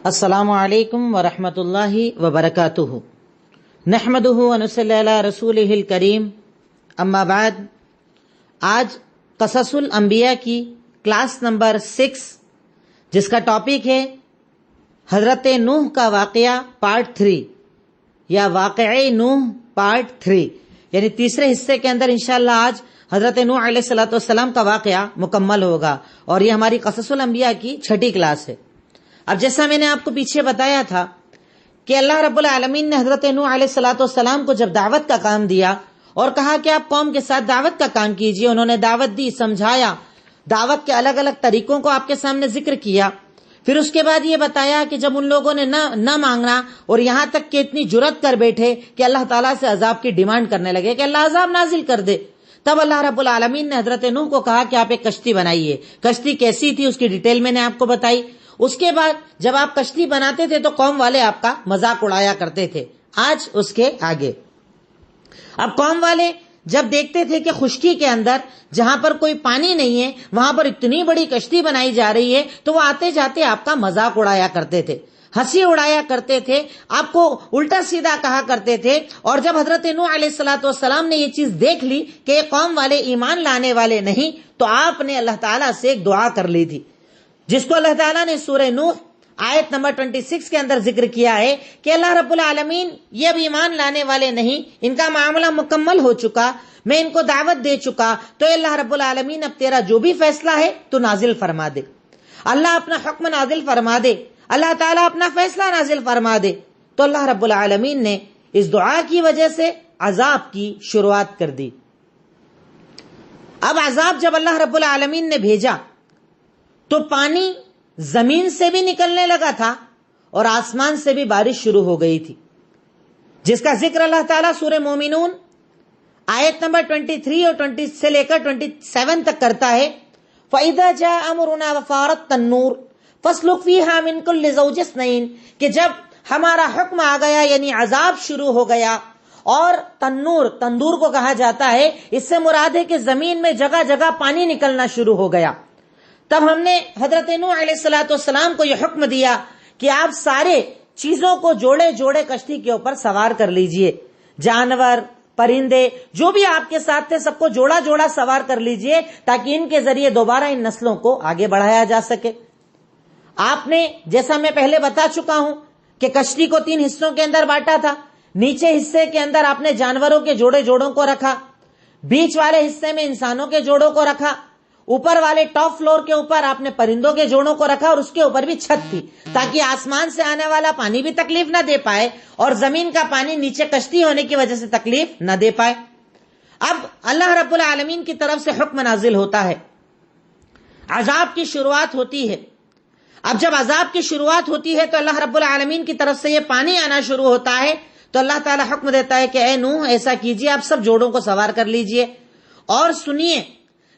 السلام علیکم ورحمۃ اللہ وبرکاتہ۔ نحمدہ ونصلی علی رسولہ الکریم، اما بعد۔ آج قصص الانبیاء کی کلاس نمبر 6، جس کا ٹاپک ہے حضرت نوح کا واقعہ پارٹ 3 یا واقعہ نوح پارٹ 3، یعنی تیسرے حصے کے اندر انشاءاللہ آج حضرت نوح علیہ السلام کا واقعہ مکمل ہوگا، اور یہ ہماری قصص الانبیاء کی 6ٹھی کلاس ہے۔ اب جیسا میں نے آپ کو پیچھے بتایا تھا کہ اللہ رب العالمین نے حضرت نوح علیہ السلام کو جب دعوت کا کام دیا اور کہا کہ آپ قوم کے ساتھ دعوت کا کام کیجئے، انہوں نے دعوت دی، سمجھایا، دعوت کے الگ الگ طریقوں کو آپ کے سامنے ذکر کیا۔ پھر اس کے بعد یہ بتایا کہ جب ان لوگوں نے نہ مانگنا اور یہاں تک کہ اتنی جرت کر بیٹھے کہ اللہ تعالیٰ سے عذاب کی ڈیمانڈ کرنے لگے کہ اللہ عذاب نازل کر دے، تب اللہ رب العالمین نے حضرت نوح کو کہا کہ آپ ایک کشتی بنائیے۔ کشتی کیسی تھی اس کی ڈیٹیل میں نے آپ کو بتائی۔ اس کے بعد جب آپ کشتی بناتے تھے تو قوم والے آپ کا مذاق اڑایا کرتے تھے۔ آج اس کے آگے، اب قوم والے جب دیکھتے تھے کہ خشکی کے اندر جہاں پر کوئی پانی نہیں ہے وہاں پر اتنی بڑی کشتی بنائی جا رہی ہے، تو وہ آتے جاتے آپ کا مذاق اڑایا کرتے تھے، ہنسی اڑایا کرتے تھے، آپ کو الٹا سیدھا کہا کرتے تھے۔ اور جب حضرت نوح علیہ السلام نے یہ چیز دیکھ لی کہ یہ قوم والے ایمان لانے والے نہیں، تو آپ نے اللہ تعالیٰ سے ایک دعا کر لی تھی، جس کو اللہ تعالیٰ نے سورہ نوح آیت نمبر 26 کے اندر ذکر کیا ہے کہ اللہ رب العالمین یہ اب ایمان لانے والے نہیں، ان کا معاملہ مکمل ہو چکا، میں ان کو دعوت دے چکا، تو اللہ رب العالمین اب تیرا جو بھی فیصلہ ہے تو نازل فرما دے، اللہ اپنا حکم نازل فرما دے، اللہ تعالیٰ اپنا فیصلہ نازل فرما دے۔ تو اللہ رب العالمین نے اس دعا کی وجہ سے عذاب کی شروعات کر دی۔ اب عذاب جب اللہ رب العالمین نے بھیجا تو پانی زمین سے بھی نکلنے لگا تھا اور آسمان سے بھی بارش شروع ہو گئی تھی، جس کا ذکر اللہ تعالیٰ سورہ مومنون آیت نمبر 23 اور 20 سے لے کر 27 تک کرتا ہے۔ فَإِذَا جَاءَ أَمْرُنَا وَفَارَ التَّنُّورُ فَاسْلُكْ فِيهَا مِنْ كُلِّ زَوْجٍ اثْنَيْنِ، کہ جب ہمارا حکم آ گیا یعنی عذاب شروع ہو گیا، اور تندور کو کہا جاتا ہے، اس سے مراد ہے کہ زمین میں جگہ جگہ پانی نکلنا شروع ہو گیا، تب ہم نے حضرت نوح علیہ السلام کو یہ حکم دیا کہ آپ سارے چیزوں کو جوڑے جوڑے کشتی کے اوپر سوار کر لیجئے، جانور، پرندے، جو بھی آپ کے ساتھ تھے سب کو جوڑا جوڑا سوار کر لیجئے، تاکہ ان کے ذریعے دوبارہ ان نسلوں کو آگے بڑھایا جا سکے۔ آپ نے، جیسا میں پہلے بتا چکا ہوں، کہ کشتی کو 3 حصوں کے اندر بانٹا تھا۔ نیچے حصے کے اندر آپ نے جانوروں کے جوڑے جوڑوں کو رکھا، بیچ والے حصے میں انسانوں کے جوڑوں کو رکھا، اوپر والے ٹاپ فلور کے اوپر آپ نے پرندوں کے جوڑوں کو رکھا، اور اس کے اوپر بھی چھت تھی، تاکہ آسمان سے آنے والا پانی بھی تکلیف نہ دے پائے اور زمین کا پانی نیچے کشتی ہونے کی وجہ سے تکلیف نہ دے پائے۔ اب اللہ رب العالمین کی طرف سے حکم نازل ہوتا ہے، عذاب کی شروعات ہوتی ہے۔ اب جب عذاب کی شروعات ہوتی ہے تو اللہ رب العالمین کی طرف سے یہ پانی آنا شروع ہوتا ہے، تو اللہ تعالیٰ حکم دیتا ہے کہ اے نوح ایسا کیجئے، آپ سب جوڑوں کو سوار کر لیجئے، اور سنیے،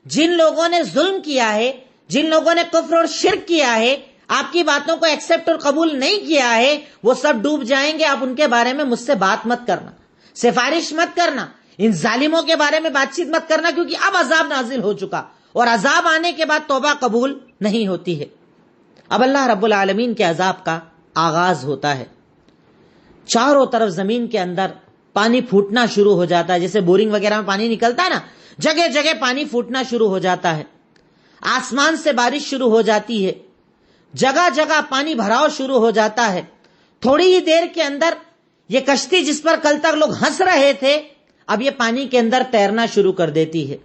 جن لوگوں نے ظلم کیا ہے، جن لوگوں نے کفر اور شرک کیا ہے، آپ کی باتوں کو ایکسپٹ اور قبول نہیں کیا ہے، وہ سب ڈوب جائیں گے۔ آپ ان کے بارے میں مجھ سے بات مت کرنا، سفارش مت کرنا، ان ظالموں کے بارے میں بات چیت مت کرنا، کیونکہ اب عذاب نازل ہو چکا، اور عذاب آنے کے بعد توبہ قبول نہیں ہوتی ہے۔ اب اللہ رب العالمین کے عذاب کا آغاز ہوتا ہے۔ چاروں طرف زمین کے اندر پانی پھوٹنا شروع ہو جاتا ہے، جیسے بورنگ وغیرہ میں پانی نکلتا ہے نا، جگہ جگہ پانی پھوٹنا شروع ہو جاتا ہے، آسمان سے بارش شروع ہو جاتی ہے، جگہ جگہ پانی بھراؤ شروع ہو جاتا ہے۔ تھوڑی ہی دیر کے اندر یہ کشتی جس پر کل تک لوگ ہنس رہے تھے، اب یہ پانی کے اندر تیرنا شروع کر دیتی ہے۔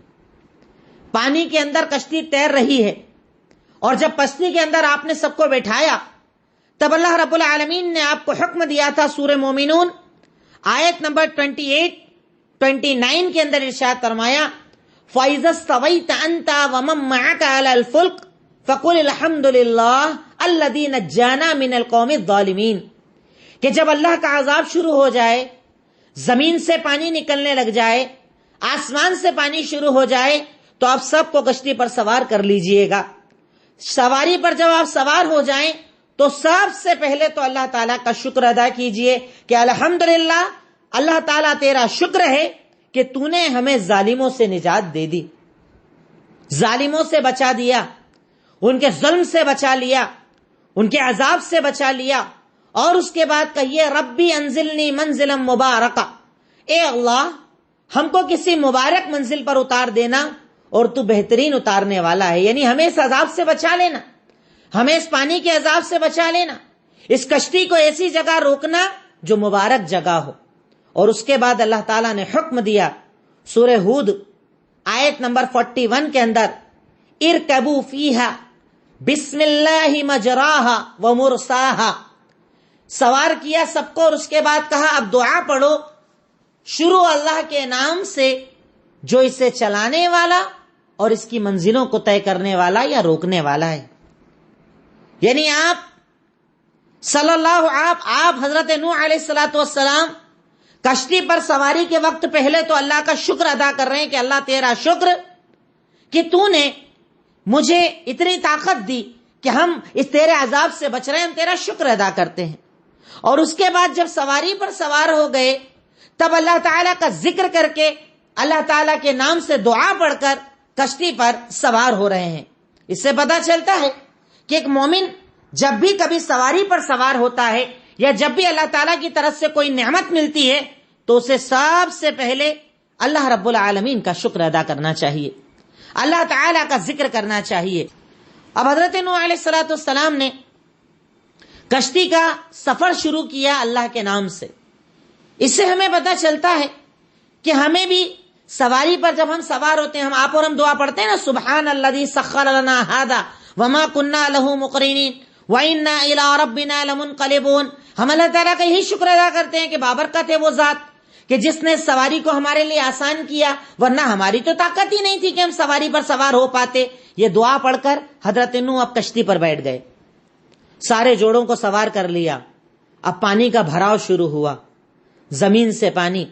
پانی کے اندر کشتی تیر رہی ہے، اور جب کشتی کے اندر آپ نے سب کو بٹھایا، تب اللہ رب العالمین نے آپ کو حکم دیا تھا، سورہ مومنون آیت نمبر 29 کے اندر ارشاد فرمایا، فَإِذَا اسْتَوَيْتَ أَنْتَ وَمَن مَّعَكَ عَلَى الْفُلْكِ فَقُلِ الْحَمْدُ لِلَّهِ الَّذِي نَجَّانَا مِنَ الْقَوْمِ الظَّالِمِينَ، کہ جب اللہ کا عذاب شروع ہو جائے، زمین سے پانی نکلنے لگ جائے، آسمان سے پانی شروع ہو جائے، تو آپ سب کو کشتی پر سوار کر لیجئے گا۔ سواری پر جب آپ سوار ہو جائیں تو سب سے پہلے تو اللہ تعالیٰ کا شکر ادا کیجئے کہ الحمدللہ، اللہ تعالیٰ تیرا شکر ہے کہ تو نے ہمیں ظالموں سے نجات دے دی، ظالموں سے بچا دیا، ان کے ظلم سے بچا لیا، ان کے عذاب سے بچا لیا، اور اس کے بعد کہیے ربی انزلنی منزلا مبارکا، اے اللہ ہم کو کسی مبارک منزل پر اتار دینا، اور تو بہترین اتارنے والا ہے، یعنی ہمیں اس عذاب سے بچا لینا، ہمیں اس پانی کے عذاب سے بچا لینا، اس کشتی کو ایسی جگہ روکنا جو مبارک جگہ ہو۔ اور اس کے بعد اللہ تعالیٰ نے حکم دیا سورہ ہود آیت نمبر 41 کے اندر، ارکبوا فیہا بسم اللہ مجراہا ومرساہا، سوار کیا سب کو، اور اس کے بعد کہا اب دعا پڑھو شروع اللہ کے نام سے جو اسے چلانے والا اور اس کی منزلوں کو طے کرنے والا یا روکنے والا ہے۔ یعنی آپ حضرت نوح علیہ الصلوۃ والسلام کشتی پر سواری کے وقت پہلے تو اللہ کا شکر ادا کر رہے ہیں کہ اللہ تیرا شکر کہ تو نے مجھے اتنی طاقت دی کہ ہم اس تیرے عذاب سے بچ رہے ہیں، ہم تیرا شکر ادا کرتے ہیں۔ اور اس کے بعد جب سواری پر سوار ہو گئے تب اللہ تعالیٰ کا ذکر کر کے، اللہ تعالیٰ کے نام سے دعا پڑھ کر کشتی پر سوار ہو رہے ہیں۔ اس سے پتہ چلتا ہے کہ ایک مومن جب بھی کبھی سواری پر سوار ہوتا ہے یا جب بھی اللہ تعالیٰ کی طرف سے کوئی نعمت ملتی ہے تو اسے سب سے پہلے اللہ رب العالمین کا شکر ادا کرنا چاہیے، اللہ تعالیٰ کا ذکر کرنا چاہیے۔ اب حضرت نوح علیہ الصلوۃ والسلام نے کشتی کا سفر شروع کیا اللہ کے نام سے۔ اس سے ہمیں پتہ چلتا ہے کہ ہمیں بھی سواری پر جب ہم سوار ہوتے ہیں، آپ اور ہم دعا پڑھتے ہیں نا، سبحان الذی سخر لنا ھذا وما كنا له مقرنین وَإِنَّا إِلَىٰ رَبِّنَا لَمُنْقَلِبُونَ، ہم اللہ تعالیٰ کا یہی شکر ادا کرتے ہیں کہ بابرکت ہے وہ ذات کہ جس نے سواری کو ہمارے لیے آسان کیا، ورنہ ہماری تو طاقت ہی نہیں تھی کہ ہم سواری پر سوار ہو پاتے۔ یہ دعا پڑھ کر حضرت نوح اب کشتی پر بیٹھ گئے، سارے جوڑوں کو سوار کر لیا۔ اب پانی کا بھراؤ شروع ہوا، زمین سے پانی،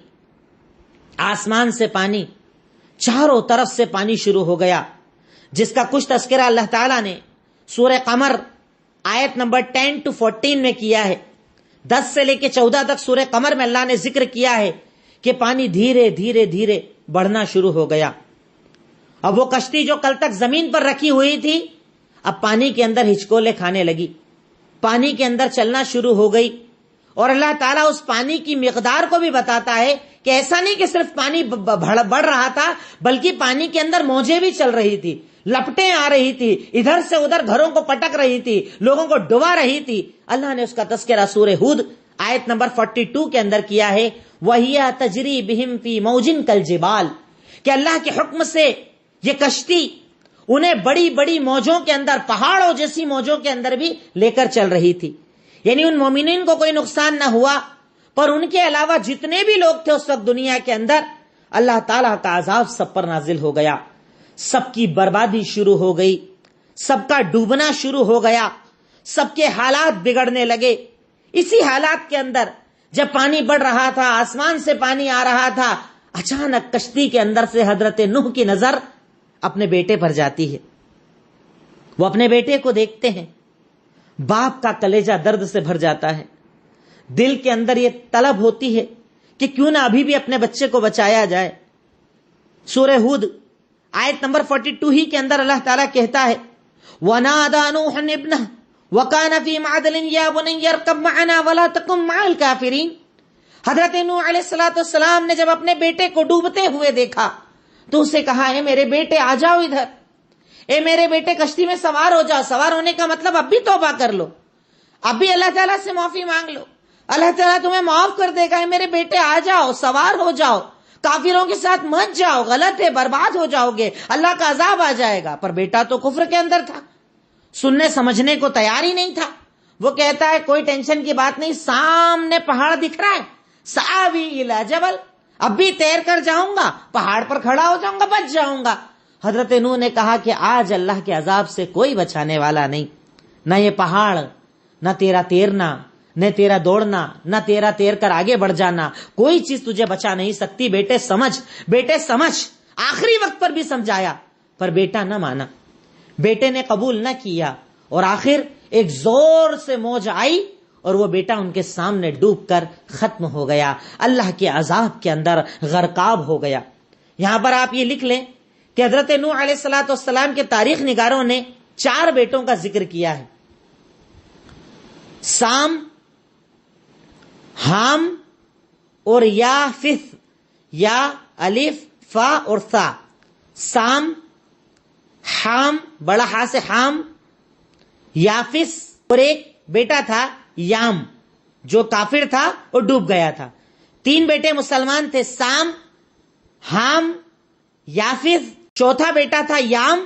آسمان سے پانی، چاروں طرف سے پانی شروع ہو گیا، جس کا کچھ تذکرہ اللہ تعالیٰ نے سورہ قمر آیت نمبر 10 to 14 میں کیا ہے۔ 10 سے لے کے 14 تک سورہ قمر میں اللہ نے ذکر کیا ہے کہ پانی دھیرے دھیرے دھیرے بڑھنا شروع ہو گیا۔ اب وہ کشتی جو کل تک زمین پر رکھی ہوئی تھی اب پانی کے اندر ہچکولے کھانے لگی، پانی کے اندر چلنا شروع ہو گئی۔ اور اللہ تعالیٰ اس پانی کی مقدار کو بھی بتاتا ہے کہ ایسا نہیں کہ صرف پانی بڑھ رہا تھا، بلکہ پانی کے اندر موجیں بھی چل رہی تھی، لپٹیں آ رہی تھی، ادھر سے ادھر گھروں کو پٹک رہی تھی، لوگوں کو ڈبا رہی تھی۔ اللہ نے اس کا تذکرہ سورہ ہود آیت نمبر 42 کے اندر کیا ہے، وَهِيَ تَجْرِي بِهِمْ فِي مَوْجٍ كَالْجِبَالِ، کہ اللہ کے حکم سے یہ کشتی انہیں بڑی بڑی موجوں کے اندر، پہاڑوں جیسی موجوں کے اندر بھی لے کر چل رہی تھی۔ یعنی ان مومنین کو کوئی نقصان نہ ہوا، پر ان کے علاوہ جتنے بھی لوگ تھے اس وقت دنیا کے اندر، اللہ تعالیٰ کا عذاب سب پر نازل ہو گیا، سب کی بربادی شروع ہو گئی، سب کا ڈوبنا شروع ہو گیا، سب کے حالات بگڑنے لگے۔ اسی حالات کے اندر جب پانی بڑھ رہا تھا، آسمان سے پانی آ رہا تھا، اچانک کشتی کے اندر سے حضرت نوح کی نظر اپنے بیٹے پر جاتی ہے۔ وہ اپنے بیٹے کو دیکھتے ہیں، باپ کا کلیجہ درد سے بھر جاتا ہے، دل کے اندر یہ طلب ہوتی ہے کہ کیوں نہ ابھی بھی اپنے بچے کو بچایا جائے۔ سورہ ہود آیت نمبر 42 ہی کے اندر اللہ تعالیٰ کہتا ہے، وَنَادَى نُوحٌ ابْنَهُ وَكَانَ فِي مَعْدَلٍ يَا بُنَيَّ ارْكَبْ مَعَنَا وَلَا تَكُن مَعَ الْكَافِرِينَ۔ حضرت نوح علیہ السلام نے جب اپنے بیٹے کو ڈوبتے ہوئے دیکھا تو اسے کہا، اے میرے بیٹے آ جاؤ ادھر، اے میرے بیٹے کشتی میں سوار ہو جاؤ۔ سوار ہونے کا مطلب اب بھی توبہ کر لو، اب بھی اللہ تعالیٰ سے معافی مانگ لو، اللہ تعالیٰ تمہیں معاف کر دے گا۔ اے میرے بیٹے آ جاؤ، سوار ہو جاؤ، کافروں کے ساتھ مت جاؤ، غلط ہے، برباد ہو جاؤ گے، اللہ کا عذاب آ جائے گا۔ پر بیٹا تو کفر کے اندر تھا، سننے سمجھنے کو تیار ہی نہیں تھا۔ وہ کہتا ہے کوئی ٹینشن کی بات نہیں، سامنے پہاڑ دکھ رہا ہے، سآوی الی جبل، اب بھی تیر کر جاؤں گا، پہاڑ پر کھڑا ہو جاؤں گا، بچ جاؤں گا۔ حضرت نوح نے کہا کہ آج اللہ کے عذاب سے کوئی بچانے والا نہیں، نہ یہ پہاڑ، نہ تیرا تیرنا، نہ تیرا دوڑنا، نہ تیرا تیر کر آگے بڑھ جانا، کوئی چیز تجھے بچا نہیں سکتی۔ بیٹے سمجھ، بیٹے سمجھ۔ آخری وقت پر بھی سمجھایا پر بیٹا نہ مانا، بیٹے نے قبول نہ کیا، اور آخر ایک زور سے موج آئی اور وہ بیٹا ان کے سامنے ڈوب کر ختم ہو گیا، اللہ کے عذاب کے اندر غرقاب ہو گیا۔ یہاں پر آپ یہ لکھ لیں کہ حضرت نوح علیہ السلام کے تاریخ نگاروں نے 4 بیٹوں کا ذکر کیا ہے۔ سام، حام اور یافث، یا الف فا اور ثا. سام، حام بڑا ہا سے حام، یافث اور ایک بیٹا تھا یام جو کافر تھا اور ڈوب گیا تھا. 3 بیٹے مسلمان تھے، سام، حام، یافث. چوتھا بیٹا تھا یام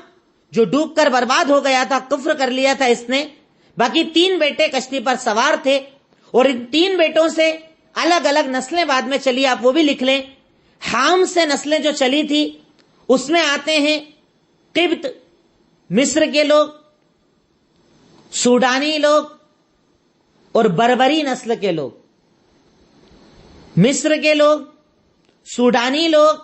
جو ڈوب کر برباد ہو گیا تھا، کفر کر لیا تھا اس نے. باقی 3 بیٹے کشتی پر سوار تھے اور ان 3 بیٹوں سے الگ الگ نسلیں بعد میں چلی، آپ وہ بھی لکھ لیں. حام سے نسلیں جو چلی تھی اس میں آتے ہیں قبط، مصر کے لوگ، سوڈانی لوگ اور بربری نسل کے لوگ. مصر کے لوگ، سوڈانی لوگ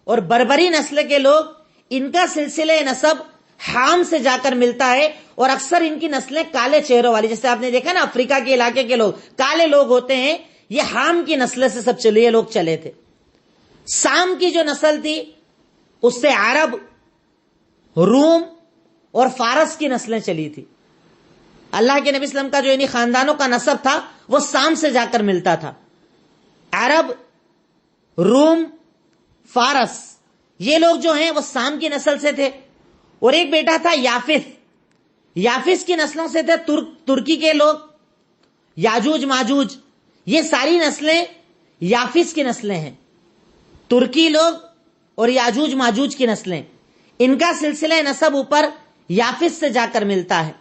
اور بربری نسل کے لوگ، ان کا سلسلہ نسب حام سے جا کر ملتا ہے اور اکثر ان کی نسلیں کالے چہروں والی، جیسے آپ نے دیکھا نا افریقہ کے علاقے کے لوگ کالے لوگ ہوتے ہیں، یہ حام کی نسل سے سب چلے لوگ چلے تھے. سام کی جو نسل تھی اس سے عرب، روم اور فارس کی نسلیں چلی تھی. اللہ کے نبی صلی اللہ علیہ وسلم کا جو انہی خاندانوں کا نسب تھا وہ سام سے جا کر ملتا تھا. عرب، روم، فارس، یہ لوگ جو ہیں وہ سام کی نسل سے تھے. اور ایک بیٹا تھا یافث، یافث کی نسلوں سے تھے ترکی کے لوگ، یاجوج ماجوج. یہ ساری نسلیں یافث کی نسلیں ہیں، ترکی لوگ اور یاجوج ماجوج کی نسلیں. ان کا سلسلہ نسب اوپر یافث سے جا کر ملتا ہے.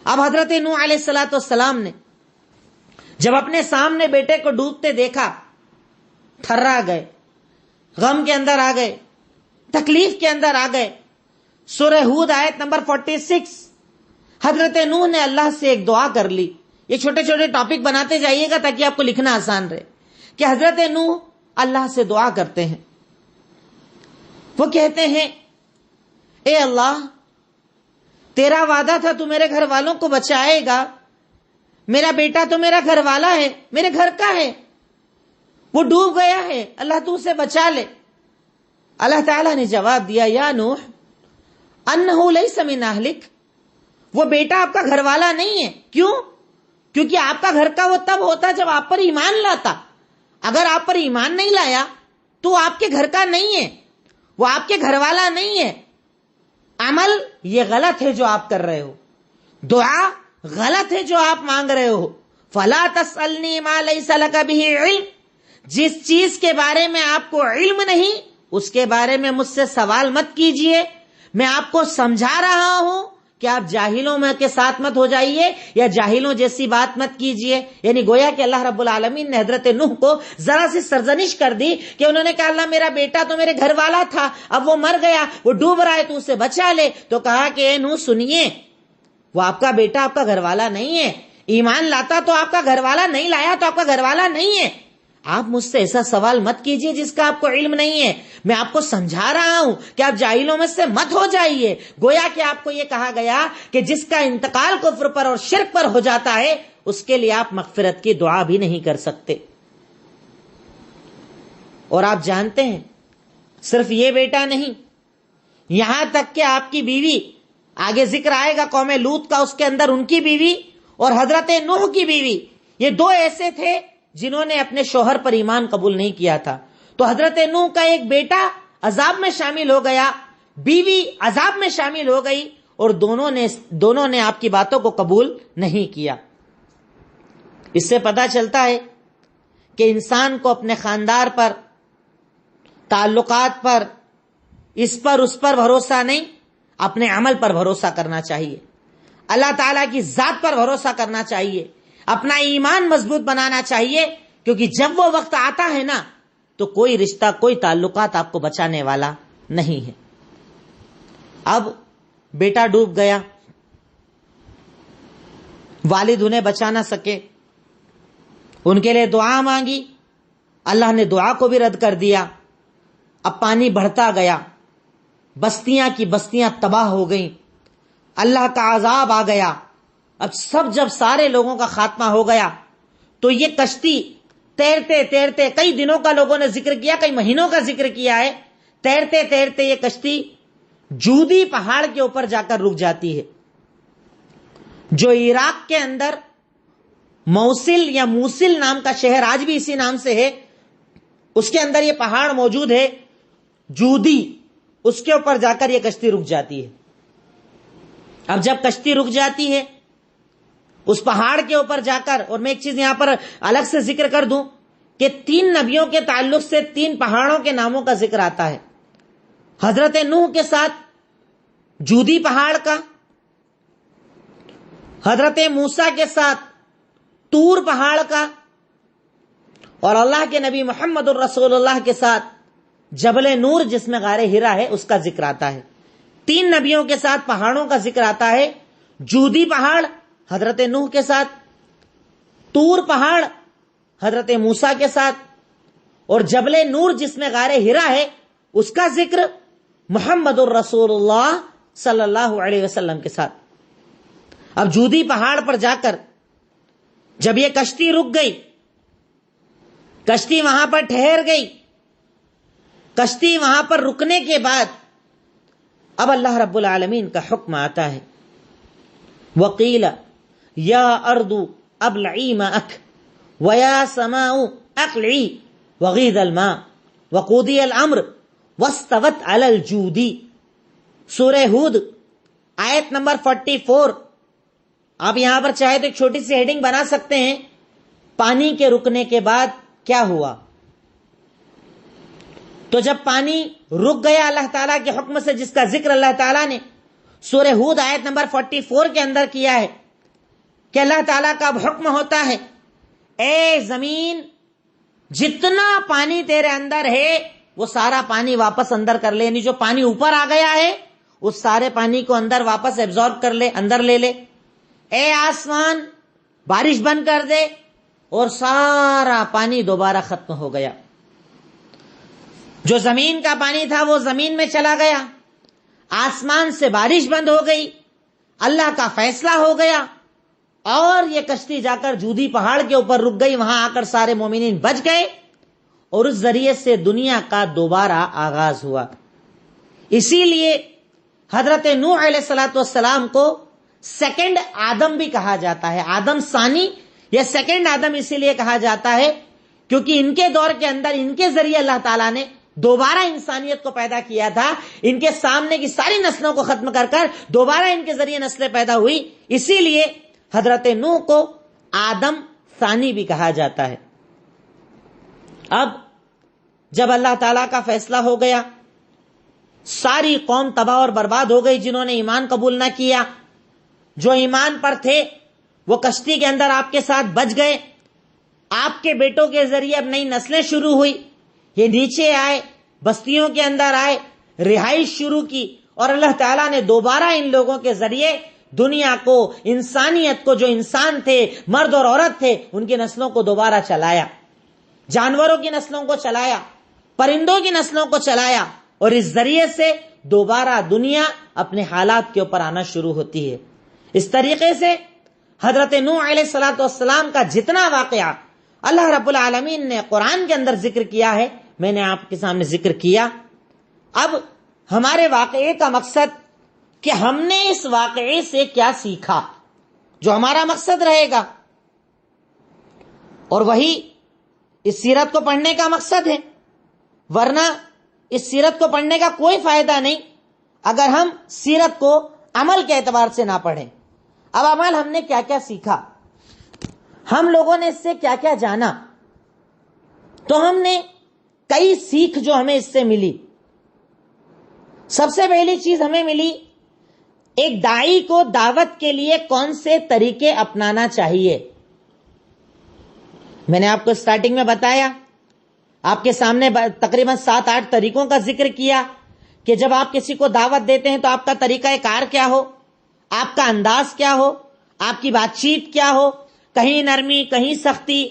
اب حضرت نوح علیہ السلام نے جب اپنے سامنے بیٹے کو ڈوبتے دیکھا تھرا گئے، غم کے اندر آ گئے، تکلیف کے اندر آ گئے. سورہ ہود آیت نمبر 46. حضرت نوح نے اللہ سے ایک دعا کر لی. یہ چھوٹے چھوٹے ٹاپک بناتے جائیے گا تاکہ آپ کو لکھنا آسان رہے کہ حضرت نوح اللہ سے دعا کرتے ہیں. وہ کہتے ہیں اے اللہ، تیرا وعدہ تھا تو میرے گھر والوں کو بچائے گا، میرا بیٹا تو میرا گھر والا ہے، میرے گھر کا ہے، وہ ڈوب گیا ہے، اللہ تو اسے بچا لے. اللہ تعالیٰ نے جواب دیا یا نوح انہ لیس من اہلک، وہ بیٹا آپ کا گھر والا نہیں ہے. کیوں؟ کیونکہ آپ کا گھر کا وہ تب ہوتا جب آپ پر ایمان لاتا. اگر آپ پر ایمان نہیں لایا تو آپ کے گھر کا نہیں ہے، وہ آپ کے گھر والا نہیں ہے. عمل یہ غلط ہے جو آپ کر رہے ہو، دعا غلط ہے جو آپ مانگ رہے ہو. فلا تسألنی ما لیس لک بہ علم، جس چیز کے بارے میں آپ کو علم نہیں اس کے بارے میں مجھ سے سوال مت کیجئے. میں آپ کو سمجھا رہا ہوں کہ آپ جاہلوں میں کے ساتھ مت ہو جائیے یا جاہلوں جیسی بات مت کیجئے. یعنی گویا کہ اللہ رب العالمین نے حضرت نوح کو ذرا سی سرزنش کر دی کہ انہوں نے کہا اللہ میرا بیٹا تو میرے گھر والا تھا، اب وہ مر گیا، وہ ڈوب رہا ہے، تو اسے بچا لے. تو کہا کہ اے نوح سنیے، وہ آپ کا بیٹا آپ کا گھر والا نہیں ہے. ایمان لاتا تو آپ کا گھر والا، نہیں لایا تو آپ کا گھر والا نہیں ہے. آپ مجھ سے ایسا سوال مت کیجئے جس کا آپ کو علم نہیں ہے. میں آپ کو سمجھا رہا ہوں کہ آپ جاہلوں میں سے مت ہو جائیے. گویا کہ آپ کو یہ کہا گیا کہ جس کا انتقال کفر پر اور شرک پر ہو جاتا ہے اس کے لیے آپ مغفرت کی دعا بھی نہیں کر سکتے. اور آپ جانتے ہیں صرف یہ بیٹا نہیں، یہاں تک کہ آپ کی بیوی، آگے ذکر آئے گا قوم لوط کا، اس کے اندر ان کی بیوی اور حضرت نوح کی بیوی، یہ 2 ایسے تھے جنہوں نے اپنے شوہر پر ایمان قبول نہیں کیا تھا. تو حضرت نوح کا ایک بیٹا عذاب میں شامل ہو گیا، بیوی عذاب میں شامل ہو گئی، اور دونوں نے آپ کی باتوں کو قبول نہیں کیا. اس سے پتہ چلتا ہے کہ انسان کو اپنے خاندان پر، تعلقات پر، اس پر بھروسہ نہیں، اپنے عمل پر بھروسہ کرنا چاہیے. اللہ تعالیٰ کی ذات پر بھروسہ کرنا چاہیے، اپنا ایمان مضبوط بنانا چاہیے، کیونکہ جب وہ وقت آتا ہے نا تو کوئی رشتہ، کوئی تعلقات آپ کو بچانے والا نہیں ہے. اب بیٹا ڈوب گیا، والد انہیں بچا نہ سکے، ان کے لیے دعا مانگی، اللہ نے دعا کو بھی رد کر دیا. اب پانی بڑھتا گیا، بستیاں کی بستیاں تباہ ہو گئیں، اللہ کا عذاب آ گیا. اب جب سارے لوگوں کا خاتمہ ہو گیا تو یہ کشتی تیرتے تیرتے، کئی دنوں کا لوگوں نے ذکر کیا، کئی مہینوں کا ذکر کیا ہے، تیرتے تیرتے یہ کشتی جودی پہاڑ کے اوپر جا کر رک جاتی ہے. جو عراق کے اندر موصل یا موصل نام کا شہر آج بھی اسی نام سے ہے، اس کے اندر یہ پہاڑ موجود ہے جودی، اس کے اوپر جا کر یہ کشتی رک جاتی ہے۔ اب جب کشتی رک جاتی ہے اس پہاڑ کے اوپر جا کر، اور میں ایک چیز یہاں پر الگ سے ذکر کر دوں کہ 3 نبیوں کے تعلق سے 3 پہاڑوں کے ناموں کا ذکر آتا ہے۔ حضرت نوح کے ساتھ جودی پہاڑ کا، حضرت موسیٰ کے ساتھ طور پہاڑ کا، اور اللہ کے نبی محمد الرسول اللہ کے ساتھ جبل نور جس میں غار ہرا ہے اس کا ذکر آتا ہے۔ 3 نبیوں کے ساتھ پہاڑوں کا ذکر آتا ہے، جودی پہاڑ حضرت نوح کے ساتھ، طور پہاڑ حضرت موسیٰ کے ساتھ، اور جبل نور جس میں غار ہرا ہے اس کا ذکر محمد الرسول اللہ صلی اللہ علیہ وسلم کے ساتھ۔ اب جودی پہاڑ پر جا کر جب یہ کشتی رک گئی، کشتی وہاں پر ٹھہر گئی، کشتی وہاں پر رکنے کے بعد اب اللہ رب العالمین کا حکم آتا ہے، وَقِيلَ يَا أَرْضُ أَبْلَعِي مَاءَكَ وَيَا سَمَاءُ أَقْلِعِي وَغِيضَ الْمَاءُ وَقُضِيَ الْأَمْرُ وَاسْتَوَتْ عَلَى الْجُودِ۔ سورہ ہود آیت نمبر 44۔ آپ یہاں پر چاہے تو ایک چھوٹی سی ہیڈنگ بنا سکتے ہیں، پانی کے رکنے کے بعد کیا ہوا؟ تو جب پانی رک گیا اللہ تعالیٰ کے حکم سے، جس کا ذکر اللہ تعالیٰ نے سورہ ہود آیت نمبر 44 کے اندر کیا ہے کہ اللہ تعالیٰ کا اب حکم ہوتا ہے، اے زمین جتنا پانی تیرے اندر ہے وہ سارا پانی واپس اندر کر لے، یعنی جو پانی اوپر آ گیا ہے اس سارے پانی کو اندر واپس ایبزارب کر لے، اندر لے لے۔ اے آسمان بارش بند کر دے، اور سارا پانی دوبارہ ختم ہو گیا۔ جو زمین کا پانی تھا وہ زمین میں چلا گیا، آسمان سے بارش بند ہو گئی، اللہ کا فیصلہ ہو گیا، اور یہ کشتی جا کر جودی پہاڑ کے اوپر رک گئی، وہاں آ کر سارے مومنین بچ گئے، اور اس ذریعے سے دنیا کا دوبارہ آغاز ہوا۔ اسی لیے حضرت نوح علیہ السلام کو سیکنڈ آدم بھی کہا جاتا ہے، آدم ثانی یا سیکنڈ آدم اسی لیے کہا جاتا ہے کیونکہ ان کے دور کے اندر ان کے ذریعے اللہ تعالیٰ نے دوبارہ انسانیت کو پیدا کیا تھا، ان کے سامنے کی ساری نسلوں کو ختم کر کر دوبارہ ان کے ذریعے نسلیں پیدا ہوئی، اسی لیے حضرت نوح کو آدم ثانی بھی کہا جاتا ہے۔ اب جب اللہ تعالیٰ کا فیصلہ ہو گیا، ساری قوم تباہ اور برباد ہو گئی، جنہوں نے ایمان قبول نہ کیا، جو ایمان پر تھے وہ کشتی کے اندر آپ کے ساتھ بچ گئے، آپ کے بیٹوں کے ذریعے اب نئی نسلیں شروع ہوئی، یہ نیچے آئے، بستیوں کے اندر آئے، رہائش شروع کی، اور اللہ تعالیٰ نے دوبارہ ان لوگوں کے ذریعے دنیا کو، انسانیت کو، جو انسان تھے مرد اور عورت تھے ان کی نسلوں کو دوبارہ چلایا، جانوروں کی نسلوں کو چلایا، پرندوں کی نسلوں کو چلایا، اور اس ذریعے سے دوبارہ دنیا اپنے حالات کے اوپر آنا شروع ہوتی ہے۔ اس طریقے سے حضرت نوح علیہ السلام کا جتنا واقعہ اللہ رب العالمین نے قرآن کے اندر ذکر کیا ہے میں نے آپ کے سامنے ذکر کیا۔ اب ہمارے واقعے کا مقصد کہ ہم نے اس واقعے سے کیا سیکھا، جو ہمارا مقصد رہے گا، اور وہی اس سیرت کو پڑھنے کا مقصد ہے، ورنہ اس سیرت کو پڑھنے کا کوئی فائدہ نہیں اگر ہم سیرت کو عمل کے اعتبار سے نہ پڑھیں۔ اب عمل ہم نے کیا کیا سیکھا، ہم لوگوں نے اس سے کیا کیا جانا، تو ہم نے کئی سیکھ جو ہمیں اس سے ملی۔ سب سے پہلی چیز ہمیں ملی، ایک داعی کو دعوت کے لیے کون سے طریقے اپنانا چاہیے۔ میں نے آپ کو سٹارٹنگ میں بتایا، آپ کے سامنے تقریباً 7-8 طریقوں کا ذکر کیا کہ جب آپ کسی کو دعوت دیتے ہیں تو آپ کا طریقہ کار کیا ہو، آپ کا انداز کیا ہو، آپ کی بات چیت کیا ہو، کہیں نرمی کہیں سختی،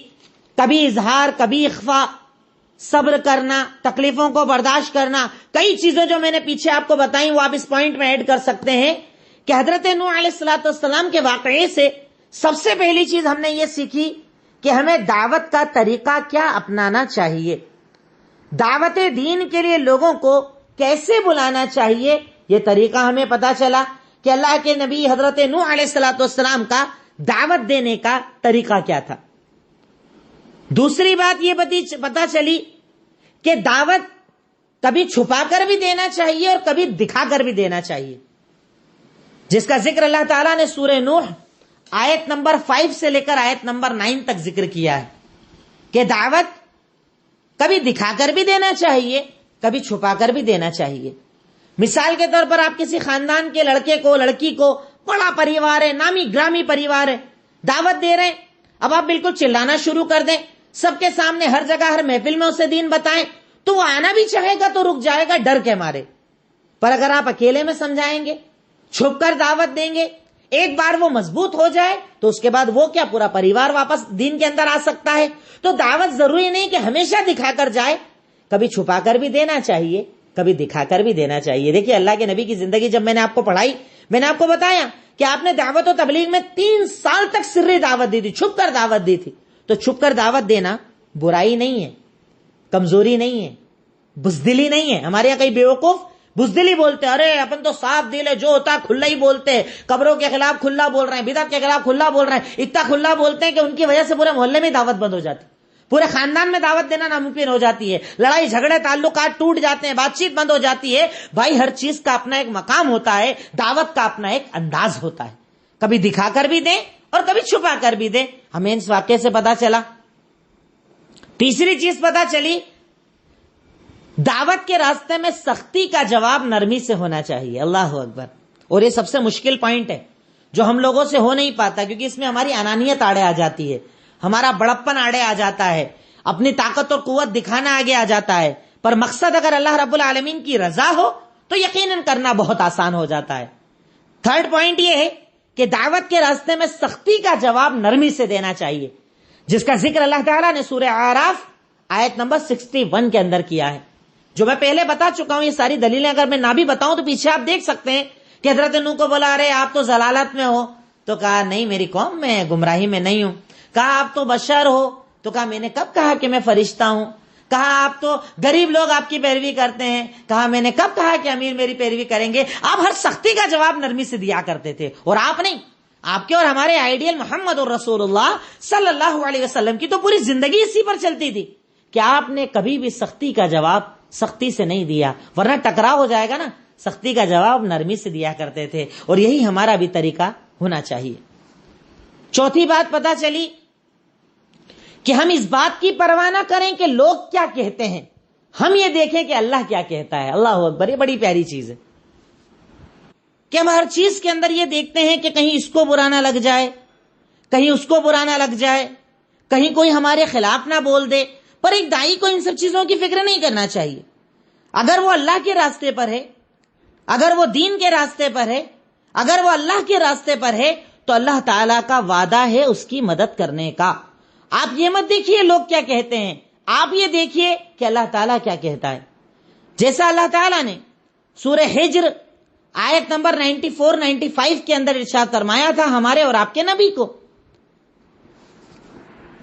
کبھی اظہار کبھی اخفا، صبر کرنا، تکلیفوں کو برداشت کرنا، کئی چیزیں جو میں نے پیچھے آپ کو بتائیں وہ آپ اس پوائنٹ میں ایڈ کر سکتے ہیں کہ حضرت نوح علیہ السلام کے واقعے سے سب سے پہلی چیز ہم نے یہ سیکھی کہ ہمیں دعوت کا طریقہ کیا اپنانا چاہیے، دعوت دین کے لیے لوگوں کو کیسے بلانا چاہیے، یہ طریقہ ہمیں پتا چلا کہ اللہ کے نبی حضرت نوح علیہ الصلوۃ والسلام کا دعوت دینے کا طریقہ کیا تھا۔ دوسری بات یہ پتہ چلی کہ دعوت کبھی چھپا کر بھی دینا چاہیے اور کبھی دکھا کر بھی دینا چاہیے، جس کا ذکر اللہ تعالیٰ نے سورہ نوح آیت نمبر 5 سے لے کر آیت نمبر 9 تک ذکر کیا ہے کہ دعوت کبھی دکھا کر بھی دینا چاہیے، کبھی چھپا کر بھی دینا چاہیے۔ مثال کے طور پر آپ کسی خاندان کے لڑکے کو، لڑکی کو، بڑا پریوار ہے، نامی گرامی پریوار ہے، دعوت دے رہے ہیں، اب آپ بالکل چلانا شروع کر دیں، سب کے سامنے ہر جگہ ہر محفل میں اسے دین بتائیں، تو وہ آنا بھی چاہے گا تو رک جائے گا ڈر کے مارے۔ پر اگر آپ اکیلے میں سمجھائیں گے، چھپ کر دعوت دیں گے، ایک بار وہ مضبوط ہو جائے تو اس کے بعد وہ کیا پورا پریوار واپس دین کے اندر آ سکتا ہے۔ تو دعوت ضروری نہیں کہ ہمیشہ دکھا کر جائے، کبھی چھپا کر بھی دینا چاہیے، کبھی دکھا کر بھی دینا چاہیے۔ دیکھیے اللہ کے نبی کی زندگی جب میں نے آپ کو پڑھائی، میں نے آپ کو بتایا کہ آپ نے دعوت و تبلیغ میں 3 سال تک سری دعوت دی تھی، چھپ کر دعوت دی تھی۔ تو چھپ کر دعوت دینا برائی نہیں ہے، کمزوری نہیں ہے، بزدلی نہیں ہے۔ ہمارے یہاں کئی بیوقوف بزدلی بولتے ہیں، ارے اپن تو صاف دل ہے، جو ہوتا ہے کھلا ہی بولتے ہیں، قبروں کے خلاف کھلا بول رہے ہیں، بدعت کے خلاف کھلا بول رہے ہیں، اتنا کھلا بولتے ہیں کہ ان کی وجہ سے پورے محلے میں دعوت بند ہو جاتی، پورے خاندان میں دعوت دینا ناممکن ہو جاتی ہے، لڑائی جھگڑے تعلقات ٹوٹ جاتے ہیں، بات چیت بند ہو جاتی ہے۔ بھائی ہر چیز کا اپنا ایک مقام ہوتا ہے، دعوت کا اپنا ایک انداز ہوتا ہے، کبھی دکھا کر بھی دیں اور کبھی چھپا کر بھی دیں۔ ہمیں اس واقعے سے پتا چلا۔ تیسری چیز پتا چلی، دعوت کے راستے میں سختی کا جواب نرمی سے ہونا چاہیے۔ اللہ اکبر۔ اور یہ سب سے مشکل پوائنٹ ہے جو ہم لوگوں سے ہو نہیں پاتا، کیونکہ اس میں ہماری انانیت آڑے آ جاتی ہے، ہمارا بڑپن آڑے آ جاتا ہے، اپنی طاقت اور قوت دکھانا آگے آ جاتا ہے۔ پر مقصد اگر اللہ رب العالمین کی رضا ہو تو یقیناً کرنا بہت آسان ہو جاتا ہے۔ تھرڈ پوائنٹ یہ ہے کہ دعوت کے راستے میں سختی کا جواب نرمی سے دینا چاہیے، جس کا ذکر اللہ تعالیٰ نے سورہ اعراف آیت نمبر 61 کے اندر کیا ہے، جو میں پہلے بتا چکا ہوں۔ یہ ساری دلیلیں اگر میں نہ بھی بتاؤں تو پیچھے آپ دیکھ سکتے ہیں کہ حضرت نوح کو بولا ارے آپ تو ضلالت میں ہو، تو کہا نہیں میری قوم میں گمراہی میں نہیں ہوں۔ کہا آپ تو بشر ہو، تو کہا میں نے کب کہا کہ میں فرشتہ ہوں۔ کہا آپ تو غریب لوگ آپ کی پیروی کرتے ہیں، کہا میں نے کب کہا کہ امیر میری پیروی کریں گے۔ آپ ہر سختی کا جواب نرمی سے دیا کرتے تھے، اور آپ نہیں، آپ کے اور ہمارے آئیڈیل محمد الرسول اللہ صلی اللہ علیہ وسلم کی تو پوری زندگی اسی پر چلتی تھی کہ آپ نے کبھی بھی سختی کا جواب سختی سے نہیں دیا، ورنہ ٹکراؤ ہو جائے گا نا۔ سختی کا جواب نرمی سے دیا کرتے تھے، اور یہی ہمارا بھی طریقہ ہونا چاہیے۔ چوتھی بات پتا چلی کہ ہم اس بات کی پرواہ نہ کریں کہ لوگ کیا کہتے ہیں، ہم یہ دیکھیں کہ اللہ کیا کہتا ہے۔ اللہ اکبر، یہ بڑی پیاری چیز ہے کہ ہم ہر چیز کے اندر یہ دیکھتے ہیں کہ کہیں اس کو برا نہ لگ جائے، کہیں اس کو برا نہ لگ جائے، کہیں کوئی ہمارے خلاف نہ بول دے۔ پر ایک دائی کو ان سب چیزوں کی فکر نہیں کرنا چاہیے۔ اگر وہ اللہ کے راستے پر ہے، اگر وہ دین کے راستے پر ہے، اگر وہ اللہ کے راستے پر ہے، تو اللہ تعالیٰ کا وعدہ ہے اس کی مدد کرنے کا۔ آپ یہ مت دیکھیے لوگ کیا کہتے ہیں، آپ یہ دیکھیے کہ اللہ تعالیٰ کیا کہتا ہے۔ جیسا اللہ تعالیٰ نے سورہ ہجر آیت نمبر 94-95 کے اندر ارشاد فرمایا تھا ہمارے اور آپ کے نبی کو۔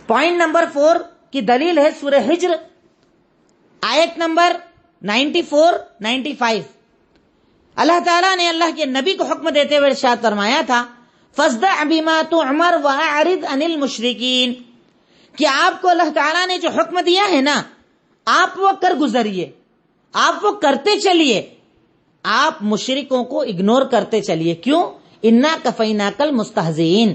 پوائنٹ نمبر 4 کی دلیل ہے سورہ ہجر آیت نمبر 94-95۔ اللہ تعالیٰ نے اللہ کے نبی کو حکم دیتے ہوئے ارشاد فرمایا تھا فَاصْدَعْ بِمَا تُؤْمَرْ وَأَعْرِضْ عَنِ الْمُشْرِكِينَ، کہ آپ کو اللہ تعالیٰ نے جو حکم دیا ہے نا، آپ وہ کر گزریے، آپ وہ کرتے چلیے، آپ مشرکوں کو اگنور کرتے چلیے۔ کیوں؟ اِنَّا كَفَيْنَاكَ الْمُسْتَهْزِئِينَ،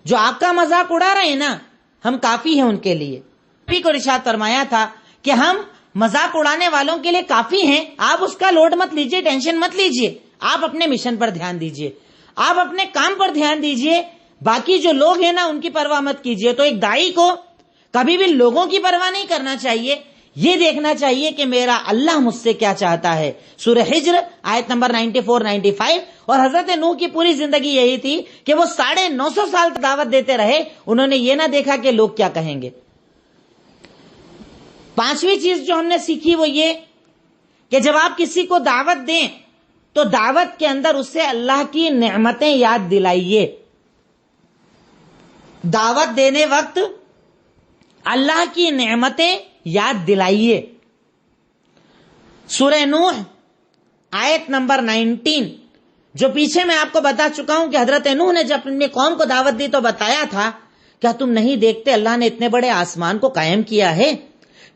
جو آپ کا مذاق اڑا رہے ہیں نا، ہم کافی ہیں ان کے لیے۔ نبی کو ارشاد فرمایا تھا کہ ہم مذاق اڑانے والوں کے لیے کافی ہیں، آپ اس کا لوڈ مت لیجئے، ٹینشن مت لیجئے، آپ اپنے مشن پر دھیان دیجئے، آپ اپنے کام پر دھیان دیجئے، باقی جو لوگ ہیں نا ان کی پرواہ مت کیجئے۔ تو ایک دائی کو کبھی بھی لوگوں کی پرواہ نہیں کرنا چاہیے، یہ دیکھنا چاہیے کہ میرا اللہ مجھ سے کیا چاہتا ہے۔ سورہ ہجر آیت نمبر 94-95۔ اور حضرت نوح کی پوری زندگی یہی تھی کہ وہ 950 سال تک دعوت دیتے رہے، انہوں نے یہ نہ دیکھا کہ لوگ کیا کہیں گے۔ پانچویں چیز جو ہم نے سیکھی وہ یہ کہ جب آپ کسی کو دعوت دیں تو دعوت کے اندر اسے اللہ کی نعمتیں یاد دلائیے۔ دعوت دینے وقت اللہ کی نعمتیں یاد دلائیے۔ سورہ نوح آیت نمبر 19 جو پیچھے میں آپ کو بتا چکا ہوں کہ حضرت نوح نے جب اپنی قوم کو دعوت دی تو بتایا تھا، کیا تم نہیں دیکھتے اللہ نے اتنے بڑے آسمان کو قائم کیا ہے؟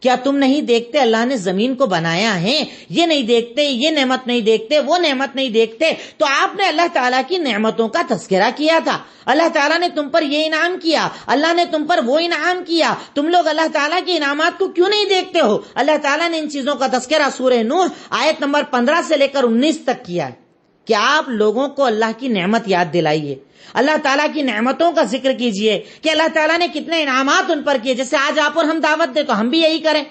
کیا تم نہیں دیکھتے اللہ نے زمین کو بنایا ہے؟ یہ نہیں دیکھتے، یہ نعمت نہیں دیکھتے، وہ نعمت نہیں دیکھتے؟ تو آپ نے اللہ تعالیٰ کی نعمتوں کا تذکرہ کیا تھا، اللہ تعالیٰ نے تم پر یہ انعام کیا، اللہ نے تم پر وہ انعام کیا، تم لوگ اللہ تعالیٰ کے انعامات کو کیوں نہیں دیکھتے ہو؟ اللہ تعالیٰ نے ان چیزوں کا تذکرہ سورہ نوح آیت نمبر 15 سے لے کر 19 تک کیا ہے کہ آپ لوگوں کو اللہ کی نعمت یاد دلائیے، اللہ تعالیٰ کی نعمتوں کا ذکر کیجئے کہ اللہ تعالیٰ نے کتنے انعامات ان پر کیے۔ جیسے آج آپ اور ہم دعوت دیں تو ہم بھی یہی کریں،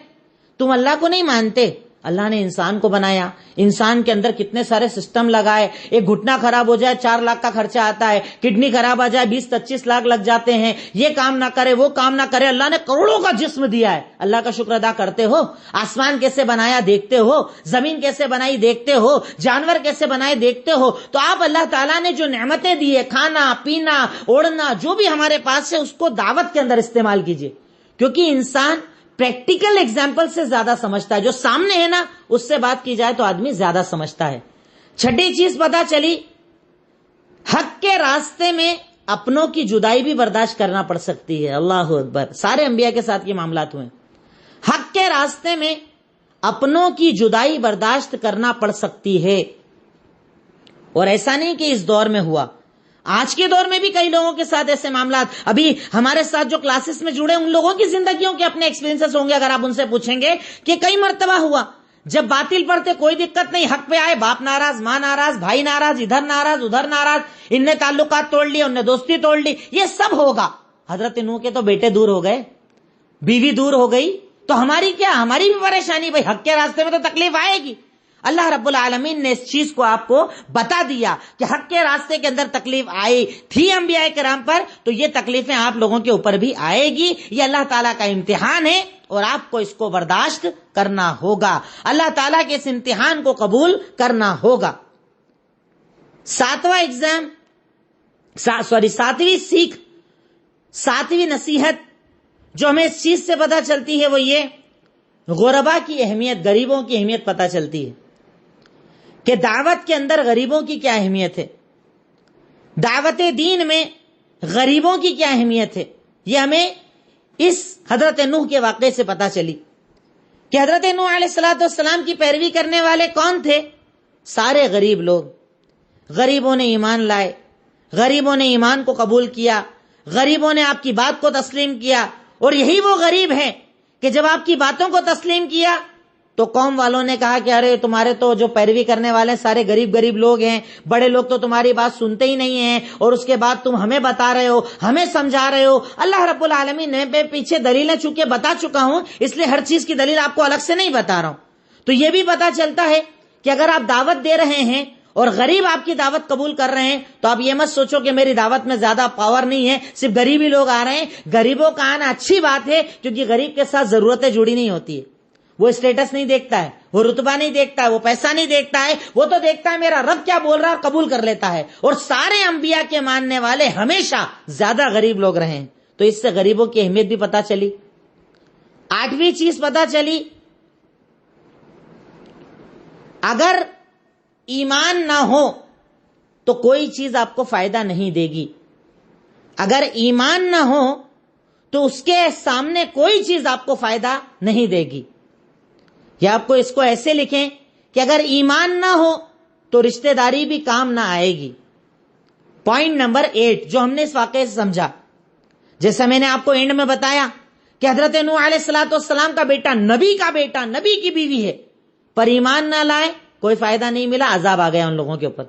تم اللہ کو نہیں مانتے، اللہ نے انسان کو بنایا، انسان کے اندر کتنے سارے سسٹم لگائے، ایک گھٹنا خراب ہو جائے 4 لاکھ کا خرچہ آتا ہے، کڈنی خراب آ جائے 20-25 لاکھ لگ جاتے ہیں، یہ کام نہ کرے وہ کام نہ کرے، اللہ نے کروڑوں کا جسم دیا ہے، اللہ کا شکر ادا کرتے ہو؟ آسمان کیسے بنایا دیکھتے ہو؟ زمین کیسے بنائی دیکھتے ہو؟ جانور کیسے بنائے دیکھتے ہو؟ تو آپ اللہ تعالیٰ نے جو نعمتیں دی ہے، کھانا پینا اوڑھنا جو بھی ہمارے پاس ہے، اس کو دعوت کے اندر استعمال کیجئے، کیونکہ انسان پریکٹیکل ایگزامپل سے زیادہ سمجھتا ہے، جو سامنے ہے نا اس سے بات کی جائے تو آدمی زیادہ سمجھتا ہے۔ چھٹی چیز پتا چلی، حق کے راستے میں اپنوں کی جدائی بھی برداشت کرنا پڑ سکتی ہے۔ اللہ اکبر، سارے انبیاء کے ساتھ یہ معاملات ہوئے، حق کے راستے میں اپنوں کی جدائی برداشت کرنا پڑ سکتی ہے، اور ایسا نہیں کہ اس دور میں ہوا، آج کے دور میں بھی کئی لوگوں کے ساتھ ایسے معاملات، ابھی ہمارے ساتھ جو کلاسز میں جڑے ان لوگوں کی زندگیوں کے اپنے ایکسپیرینسز ہوں گے، اگر آپ ان سے پوچھیں گے کہ کئی مرتبہ ہوا، جب باطل پر تھے کوئی دقت نہیں، حق پہ آئے باپ ناراض، ماں ناراض، بھائی ناراض، ادھر ناراض ادھر ناراض، ان نے تعلقات توڑ لیے، ان نے دوستی توڑ لی، یہ سب ہوگا۔ حضرت نوح کے تو بیٹے دور ہو گئے، بیوی دور ہو گئی، تو ہماری کیا، ہماری بھی پریشانی، بھائی حق کے راستے میں تو تکلیف آئے گی۔ اللہ رب العالمین نے اس چیز کو آپ کو بتا دیا کہ حق کے راستے کے اندر تکلیف آئی تھی انبیاء کرام پر، تو یہ تکلیفیں آپ لوگوں کے اوپر بھی آئے گی، یہ اللہ تعالیٰ کا امتحان ہے اور آپ کو اس کو برداشت کرنا ہوگا، اللہ تعالیٰ کے اس امتحان کو قبول کرنا ہوگا۔ ساتویں سیکھ، ساتویں نصیحت جو ہمیں اس چیز سے پتہ چلتی ہے وہ یہ، غربا کی اہمیت، غریبوں کی اہمیت پتہ چلتی ہے کہ دعوت کے اندر غریبوں کی کیا اہمیت ہے، دعوت دین میں غریبوں کی کیا اہمیت ہے۔ یہ ہمیں اس حضرت نوح کے واقعے سے پتہ چلی کہ حضرت نوح علیہ السلام کی پیروی کرنے والے کون تھے؟ سارے غریب لوگ، غریبوں نے ایمان لائے، غریبوں نے ایمان کو قبول کیا، غریبوں نے آپ کی بات کو تسلیم کیا، اور یہی وہ غریب ہیں کہ جب آپ کی باتوں کو تسلیم کیا تو قوم والوں نے کہا کہ ارے تمہارے تو جو پیروی کرنے والے سارے غریب لوگ ہیں، بڑے لوگ تو تمہاری بات سنتے ہی نہیں ہیں، اور اس کے بعد تم ہمیں بتا رہے ہو، ہمیں سمجھا رہے ہو۔ اللہ رب العالمین نے میں پیچھے دلیلیں چونکہ بتا چکا ہوں، اس لیے ہر چیز کی دلیل آپ کو الگ سے نہیں بتا رہا ہوں۔ تو یہ بھی پتا چلتا ہے کہ اگر آپ دعوت دے رہے ہیں اور غریب آپ کی دعوت قبول کر رہے ہیں تو آپ یہ مت سوچو کہ میری دعوت میں زیادہ پاور نہیں ہے، صرف غریب ہی لوگ آ رہے ہیں۔ غریبوں کا آنا اچھی بات ہے، کیونکہ غریب کے ساتھ ضرورتیں جڑی نہیں ہوتی ہے، وہ اسٹیٹس نہیں دیکھتا ہے، وہ رتبہ نہیں دیکھتا ہے، وہ پیسہ نہیں دیکھتا ہے، وہ تو دیکھتا ہے میرا رب کیا بول رہا ہے، قبول کر لیتا ہے۔ اور سارے انبیاء کے ماننے والے ہمیشہ زیادہ غریب لوگ رہے ہیں، تو اس سے غریبوں کی اہمیت بھی پتا چلی۔ 8ویں چیز پتا چلی، اگر ایمان نہ ہو تو کوئی چیز آپ کو فائدہ نہیں دے گی، اگر ایمان نہ ہو تو اس کے سامنے کوئی چیز آپ کو فائدہ نہیں دے گی۔ یا آپ کو اس کو ایسے لکھیں کہ اگر ایمان نہ ہو تو رشتہ داری بھی کام نہ آئے گی۔ پوائنٹ نمبر 8 جو ہم نے اس واقعے سے سمجھا، جیسا میں نے آپ کو اینڈ میں بتایا کہ حضرت نوح علیہ السلام کا بیٹا، نبی کی بیوی ہے، پر ایمان نہ لائے، کوئی فائدہ نہیں ملا، عذاب آ گیا ان لوگوں کے اوپر۔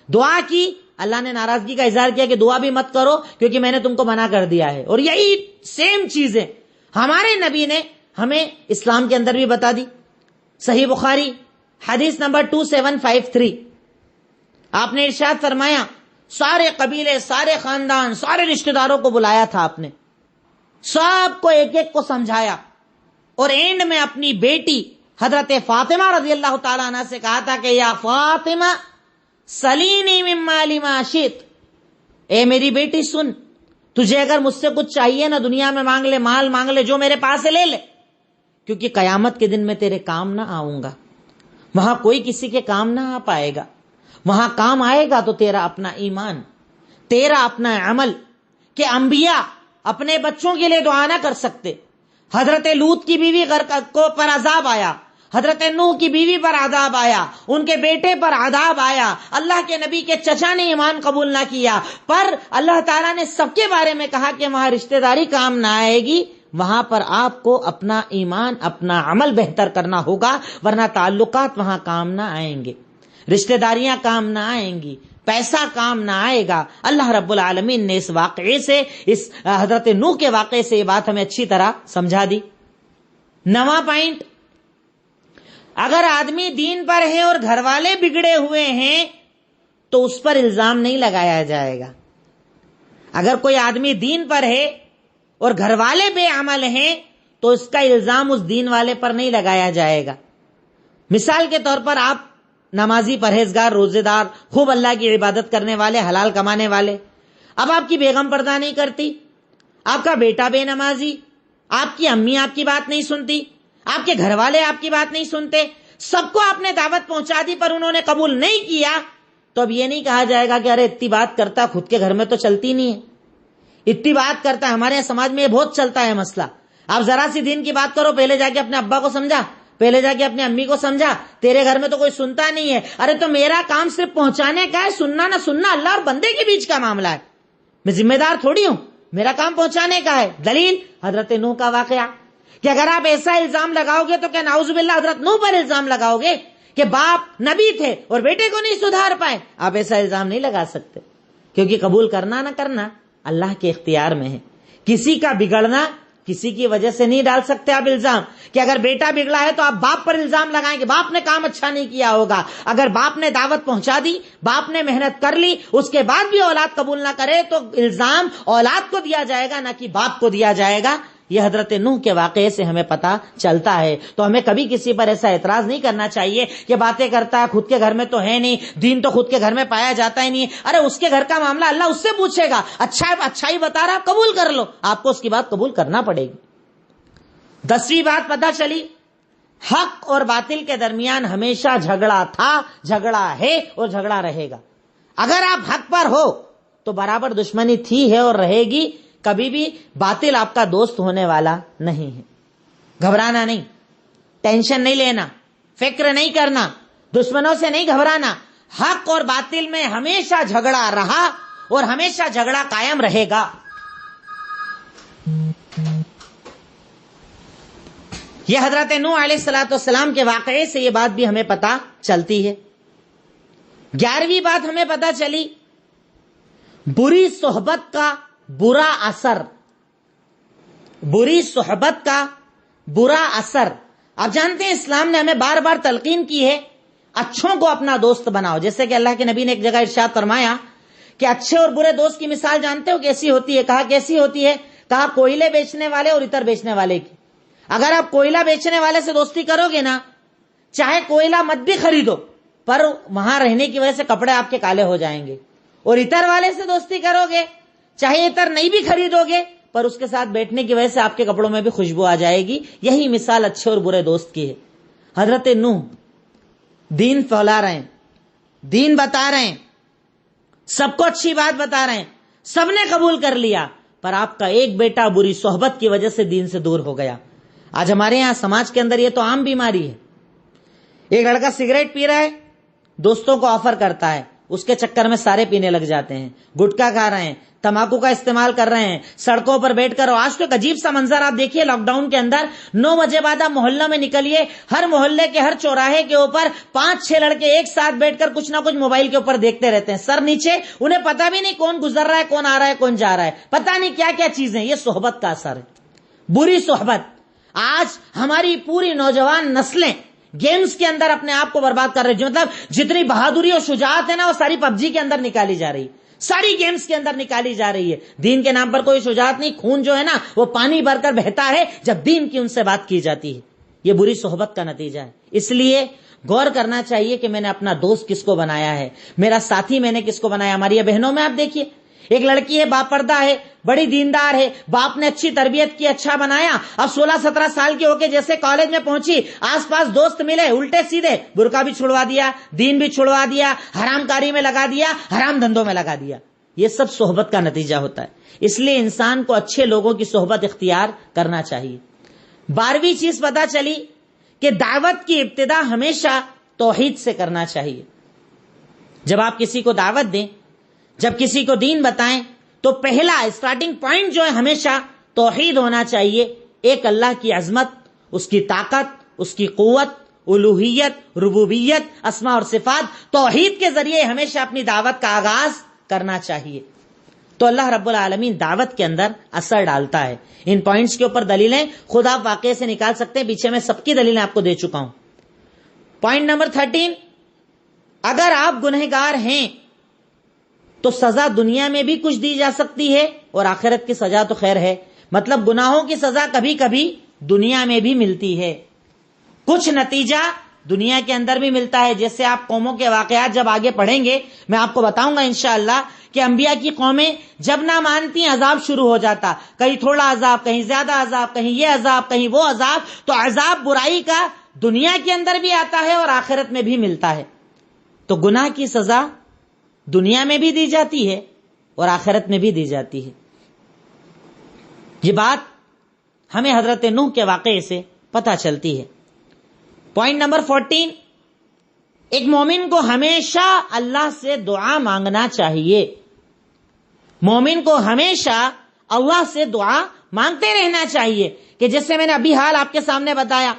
دعا کی، اللہ نے ناراضگی کا اظہار کیا کہ دعا بھی مت کرو کیونکہ میں نے تم کو منع کر دیا ہے۔ اور یہی سیم چیزیں ہمارے نبی نے ہمیں اسلام کے اندر بھی بتا دی۔ صحیح بخاری حدیث نمبر 2753، آپ نے ارشاد فرمایا، سارے قبیلے، سارے خاندان، سارے رشتہ داروں کو بلایا تھا آپ نے، سب کو ایک ایک کو سمجھایا، اور اینڈ میں اپنی بیٹی حضرت فاطمہ رضی اللہ تعالیٰ عنہ سے کہا تھا کہ یا فاطمہ سلینی من مالی ما شئت، اے میری بیٹی سن، تجھے اگر مجھ سے کچھ چاہیے نا دنیا میں مانگ لے، مال مانگ لے، جو میرے پاس ہے لے لے، کیونکہ قیامت کے دن میں تیرے کام نہ آؤں گا، وہاں کوئی کسی کے کام نہ آ پائے گا، وہاں کام آئے گا تو تیرا اپنا ایمان، تیرا اپنا عمل، کہ انبیاء اپنے بچوں کے لیے دعا نہ کر سکتے. حضرت لوط کی بیوی کو پر عذاب آیا، حضرت نوح کی بیوی پر عذاب آیا، ان کے بیٹے پر عذاب آیا، اللہ کے نبی کے چچا نے ایمان قبول نہ کیا، پر اللہ تعالیٰ نے سب کے بارے میں کہا کہ وہاں رشتہ داری کام نہ آئے گی، وہاں پر آپ کو اپنا ایمان، اپنا عمل بہتر کرنا ہوگا، ورنہ تعلقات وہاں کام نہ آئیں گے، رشتہ داریاں کام نہ آئیں گی، پیسہ کام نہ آئے گا. اللہ رب العالمین نے اس واقعے سے، اس حضرت نوح کے واقعے سے یہ بات ہمیں اچھی طرح سمجھا دی. 9واں پوائنٹ، اگر آدمی دین پر ہے اور گھر والے بگڑے ہوئے ہیں تو اس پر الزام نہیں لگایا جائے گا. اگر کوئی آدمی دین پر ہے اور گھر والے بے عمل ہیں تو اس کا الزام اس دین والے پر نہیں لگایا جائے گا. مثال کے طور پر آپ نمازی، پرہیزگار، روزے دار، خوب اللہ کی عبادت کرنے والے، حلال کمانے والے، اب آپ کی بیگم پردہ نہیں کرتی، آپ کا بیٹا بے نمازی، آپ کی امی آپ کی بات نہیں سنتی، آپ کے گھر والے آپ کی بات نہیں سنتے، سب کو آپ نے دعوت پہنچا دی پر انہوں نے قبول نہیں کیا، تو اب یہ نہیں کہا جائے گا کہ ارے اتنی بات کرتا، خود کے گھر میں تو چلتی نہیں ہے، اتنی بات کرتا ہے، ہمارے سماج میں یہ بہت چلتا ہے مسئلہ. آپ ذرا سی دین کی بات کرو، پہلے جا کے اپنے ابا کو سمجھا، پہلے جا کے اپنی امی کو سمجھا، تیرے گھر میں تو کوئی سنتا نہیں ہے. ارے تو میرا کام صرف پہنچانے کا ہے، سننا نہ سننا اللہ اور بندے کے بیچ کا معاملہ ہے، میں ذمہ دار تھوڑی ہوں، میرا کام پہنچانے کا ہے. دلیل حضرت نوح کا واقعہ، کہ اگر آپ ایسا الزام لگاؤ گے تو کیا نعوذ باللہ حضرت نوح پر الزام لگاؤ گے کہ باپ نبی تھے اور بیٹے کو نہیں سدھار پائے؟ آپ ایسا الزام نہیں لگا سکتے، کیونکہ قبول کرنا نہ کرنا اللہ کے اختیار میں ہے. کسی کا بگڑنا کسی کی وجہ سے نہیں ڈال سکتے آپ الزام، کہ اگر بیٹا بگڑا ہے تو آپ باپ پر الزام لگائیں کہ باپ نے کام اچھا نہیں کیا ہوگا. اگر باپ نے دعوت پہنچا دی، باپ نے محنت کر لی، اس کے بعد بھی اولاد قبول نہ کرے تو الزام اولاد کو دیا جائے گا، نہ کہ باپ کو دیا جائے گا. یہ حضرت نوح کے واقعے سے ہمیں پتا چلتا ہے. تو ہمیں کبھی کسی پر ایسا اعتراض نہیں کرنا چاہیے کہ باتیں کرتا ہے، خود کے گھر میں تو ہے نہیں، دین تو خود کے گھر میں پایا جاتا ہی نہیں ہے. ارے اس کے گھر کا معاملہ اللہ اس سے پوچھے گا، اچھائی بتا رہا، قبول کر لو، آپ کو اس کی بات قبول کرنا پڑے گی. 10ویں بات پتہ چلی، حق اور باطل کے درمیان ہمیشہ جھگڑا تھا، جھگڑا ہے اور جھگڑا رہے گا. اگر آپ حق پر ہو تو برابر دشمنی تھی ہے اور رہے گی. کبھی بھی باطل آپ کا دوست ہونے والا نہیں ہے. گھبرانا نہیں، ٹینشن نہیں لینا، فکر نہیں کرنا، دشمنوں سے نہیں گھبرانا. حق اور باطل میں ہمیشہ جھگڑا رہا اور ہمیشہ جھگڑا قائم رہے گا. یہ حضرت نوح علیہ الصلوۃ والسلام کے واقعے سے یہ بات بھی ہمیں پتہ چلتی ہے. 11ویں بات ہمیں پتہ چلی، بری صحبت کا برا اثر. بری صحبت کا برا اثر. آپ جانتے ہیں اسلام نے ہمیں بار بار تلقین کی ہے اچھوں کو اپنا دوست بناؤ. جیسے کہ اللہ کے نبی نے ایک جگہ ارشاد فرمایا کہ اچھے اور برے دوست کی مثال جانتے ہو کیسی ہوتی ہے؟ کہا کیسی ہوتی ہے؟ کہا کوئلے بیچنے والے اور عطر بیچنے والے کی. اگر آپ کوئلہ بیچنے والے سے دوستی کرو گے نا، چاہے کوئلہ مت بھی خریدو پر وہاں رہنے کی وجہ سے کپڑے آپ کے کالے ہو جائیں گے. اور عطر والے سے دوستی کرو گے، چاہے عطر نہیں بھی خریدو گے پر اس کے ساتھ بیٹھنے کی وجہ سے آپ کے کپڑوں میں بھی خوشبو آ جائے گی. یہی مثال اچھے اور برے دوست کی ہے. حضرت نوح دین پھیلا رہے ہیں، دین بتا رہے ہیں، سب کو اچھی بات بتا رہے ہیں، سب نے قبول کر لیا، پر آپ کا ایک بیٹا بری صحبت کی وجہ سے دین سے دور ہو گیا. آج ہمارے یہاں سماج کے اندر یہ تو عام بیماری ہے. ایک لڑکا سگریٹ پی رہا ہے، دوستوں کو آفر کرتا ہے، اس کے چکر میں سارے پینے لگ جاتے ہیں. گٹکا کھا رہے ہیں، تمباکو کا استعمال کر رہے ہیں، سڑکوں پر بیٹھ کر. آج تو ایک عجیب سا منظر آپ دیکھیے لاک ڈاؤن کے اندر، 9 بجے بعد آپ محلہ میں نکلیے، ہر محلے کے ہر چوراہے کے اوپر 5-6 لڑکے ایک ساتھ بیٹھ کر کچھ نہ کچھ موبائل کے اوپر دیکھتے رہتے ہیں، سر نیچے. انہیں پتا بھی نہیں کون گزر رہا ہے، کون آ رہا ہے، کون جا رہا ہے، پتا نہیں کیا کیا چیزیں. یہ صحبت کا اثر ہے، بری صحبت. آج ہماری پوری نوجوان نسلیں گیمز کے اندر اپنے آپ کو برباد کر رہے ہیں. مطلب جتنی بہادری اور شجاعت ہے نا، وہ ساری PUBG کے اندر نکالی جا رہی، ساری گیمز کے اندر نکالی جا رہی ہے. دین کے نام پر کوئی شجاعت نہیں. خون جو ہے نا وہ پانی بھر کر بہتا ہے جب دین کی ان سے بات کی جاتی ہے. یہ بری صحبت کا نتیجہ ہے. اس لیے غور کرنا چاہیے کہ میں نے اپنا دوست کس کو بنایا ہے، میرا ساتھی میں نے کس کو بنایا. ہماری یہ بہنوں میں آپ دیکھیے، ایک لڑکی ہے باپ پردہ ہے, بڑی دیندار ہے, باپ نے اچھی تربیت کی, اچھا بنایا, اب 16-17 سال کی ہو کے جیسے کالج میں پہنچی, آس پاس دوست ملے, الٹے سیدھے برقع بھی چھڑوا دیا, دین بھی چھڑوا دیا, حرام کاری میں لگا دیا, حرام دھندوں میں لگا دیا. یہ سب صحبت کا نتیجہ ہوتا ہے. اس لیے انسان کو اچھے لوگوں کی صحبت اختیار کرنا چاہیے. 12ویں چیز پتا چلی کہ دعوت کی ابتدا ہمیشہ توحید سے کرنا چاہیے. جب آپ کسی کو دعوت دیں, جب کسی کو دین بتائیں, تو پہلا اسٹارٹنگ پوائنٹ جو ہے ہمیشہ توحید ہونا چاہیے. ایک اللہ کی عظمت, اس کی طاقت, اس کی قوت, الوہیت, ربوبیت, اسماء اور صفات, توحید کے ذریعے ہمیشہ اپنی دعوت کا آغاز کرنا چاہیے. تو اللہ رب العالمین دعوت کے اندر اثر ڈالتا ہے. ان پوائنٹس کے اوپر دلیلیں خود آپ واقعے سے نکال سکتے ہیں, پیچھے میں سب کی دلیلیں آپ کو دے چکا ہوں. پوائنٹ نمبر 13, اگر آپ گنہگار ہیں تو سزا دنیا میں بھی کچھ دی جا سکتی ہے اور آخرت کی سزا تو خیر ہے. مطلب گناہوں کی سزا کبھی کبھی دنیا میں بھی ملتی ہے, کچھ نتیجہ دنیا کے اندر بھی ملتا ہے. جیسے آپ قوموں کے واقعات جب آگے پڑھیں گے میں آپ کو بتاؤں گا انشاءاللہ کہ انبیاء کی قومیں جب نہ مانتی ہیں عذاب شروع ہو جاتا, کہیں تھوڑا عذاب, کہیں زیادہ عذاب, کہیں یہ عذاب, کہیں وہ عذاب. تو عذاب برائی کا دنیا کے اندر بھی آتا ہے اور آخرت میں بھی ملتا ہے. تو گناہ کی سزا دنیا میں بھی دی جاتی ہے اور آخرت میں بھی دی جاتی ہے. یہ بات ہمیں حضرت نوح کے واقعے سے پتہ چلتی ہے. پوائنٹ نمبر 14, ایک مومن کو ہمیشہ اللہ سے دعا مانگنا چاہیے. مومن کو ہمیشہ اللہ سے دعا مانگتے رہنا چاہیے. کہ جیسے میں نے ابھی حال آپ کے سامنے بتایا,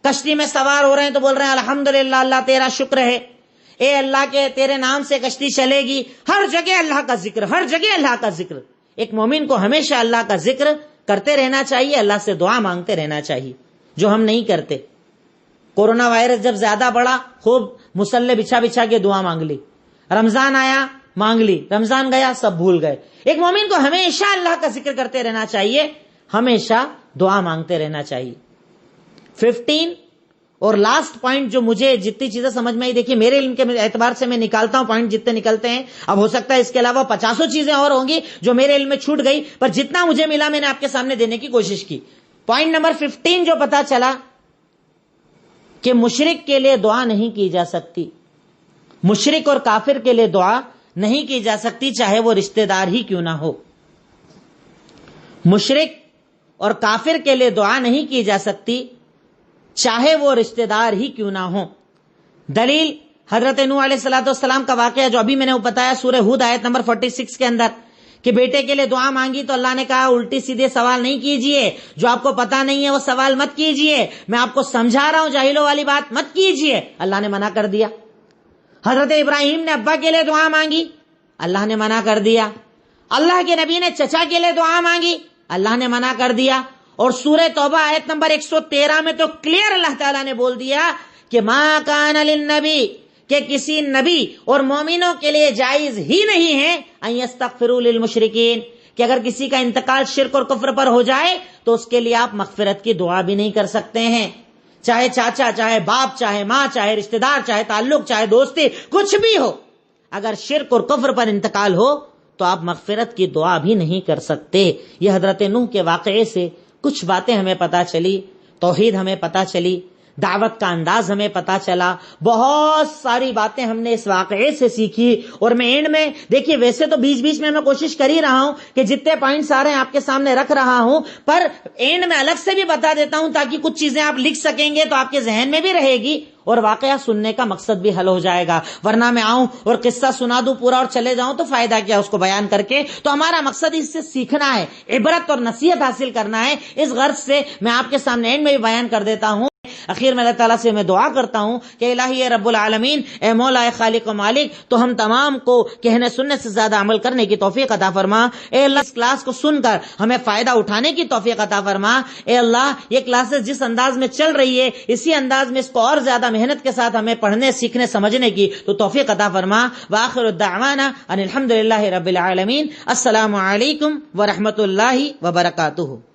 کشتی میں سوار ہو رہے ہیں تو بول رہے ہیں الحمدللہ اللہ تیرا شکر ہے, اے اللہ کے تیرے نام سے کشتی چلے گی. ہر جگہ اللہ کا ذکر, ہر جگہ اللہ کا ذکر. ایک مومن کو ہمیشہ اللہ کا ذکر کرتے رہنا چاہیے, اللہ سے دعا مانگتے رہنا چاہیے, جو ہم نہیں کرتے. کورونا وائرس جب زیادہ بڑھا خوب مصلے بچھا بچھا کے دعا مانگ لی, رمضان آیا مانگ لی, رمضان گیا سب بھول گئے. ایک مومن کو ہمیشہ اللہ کا ذکر کرتے رہنا چاہیے, ہمیشہ دعا مانگتے رہنا چاہیے. 15 اور لاسٹ پوائنٹ جو مجھے جتنی چیزیں سمجھ میں آئی, دیکھیے میرے علم کے اعتبار سے میں نکالتا ہوں پوائنٹ جتنے نکلتے ہیں, اب ہو سکتا ہے اس کے علاوہ 50 چیزیں اور ہوں گی جو میرے علم میں چھوٹ گئی, پر جتنا مجھے ملا میں نے آپ کے سامنے دینے کی کوشش کی. پوائنٹ نمبر 15 جو پتا چلا کہ مشرک کے لیے دعا نہیں کی جا سکتی, مشرک اور کافر کے لیے دعا نہیں کی جا سکتی چاہے وہ رشتہ دار ہی کیوں نہ ہو. مشرک اور کافر کے لیے دعا نہیں کی جا سکتی چاہے وہ رشتہ دار ہی کیوں نہ ہو. دلیل حضرت نوح علیہ السلام کا واقعہ جو ابھی میں نے بتایا سورہ ہود آیت نمبر 46 کے اندر, کہ بیٹے کے لیے دعا مانگی تو اللہ نے کہا الٹی سیدھے سوال نہیں کیجئے, جو آپ کو پتا نہیں ہے وہ سوال مت کیجئے, میں آپ کو سمجھا رہا ہوں جاہلوں والی بات مت کیجئے. اللہ نے منع کر دیا. حضرت ابراہیم نے ابا کے لیے دعا مانگی, اللہ نے منع کر دیا. اللہ کے نبی نے چچا کے لیے دعا مانگی, اللہ نے منع کر دیا. اور سورہ توبہ آیت نمبر 113 میں تو کلیئر اللہ تعالیٰ نے بول دیا کہ ما کان للنبی, کہ کسی نبی اور مومنوں کے لیے جائز ہی نہیں ہے ان یستغفروا للمشرکین, کہ اگر کسی کا انتقال شرک اور کفر پر ہو جائے تو اس کے لیے آپ مغفرت کی دعا بھی نہیں کر سکتے ہیں. چاہے چاچا, چاہے باپ, چاہے ماں, چاہے رشتہ دار, چاہے تعلق, چاہے دوستی, کچھ بھی ہو, اگر شرک اور کفر پر انتقال ہو تو آپ مغفرت کی دعا بھی نہیں کر سکتے. یہ حضرت نوح کے واقعے سے کچھ باتیں ہمیں پتا چلی, توحید ہمیں پتا چلی, دعوت کا انداز ہمیں پتا چلا, بہت ساری باتیں ہم نے اس واقعے سے سیکھی. اور میں اینڈ میں دیکھیے ویسے تو بیچ بیچ میں کوشش کر ہی رہا ہوں کہ جتنے پوائنٹس آ رہے ہیں آپ کے سامنے رکھ رہا ہوں, پر اینڈ میں الگ سے بھی بتا دیتا ہوں تاکہ کچھ چیزیں آپ لکھ سکیں گے تو آپ کے ذہن میں بھی رہے گی اور واقعہ سننے کا مقصد بھی حل ہو جائے گا. ورنہ میں آؤں اور قصہ سنا دوں پورا اور چلے جاؤں تو فائدہ کیا اس کو بیان کر کے. تو ہمارا مقصد اس سے سیکھنا ہے, عبرت اور نصیحت حاصل کرنا ہے. اس غرض سے میں آپ کے سامنے اینڈ میں بھی بیان کر دیتا ہوں. اخیر میں اللہ تعالیٰ سے میں دعا کرتا ہوں کہ الہی رب العالمین, اے مولا, اے خالق و مالک, تو ہم تمام کو کہنے سننے سے زیادہ عمل کرنے کی توفیق عطا فرما. اے اللہ اس کلاس کو سن کر ہمیں فائدہ اٹھانے کی توفیق عطا فرما. اے اللہ یہ کلاسز جس انداز میں چل رہی ہے اسی انداز میں اس کو اور زیادہ محنت کے ساتھ ہمیں پڑھنے, سیکھنے, سمجھنے کی تو توفیق عطا فرما. وآخر الدعوانا ان الحمدللہ رب العالمین. السلام علیکم ورحمۃ اللہ وبرکاتہ.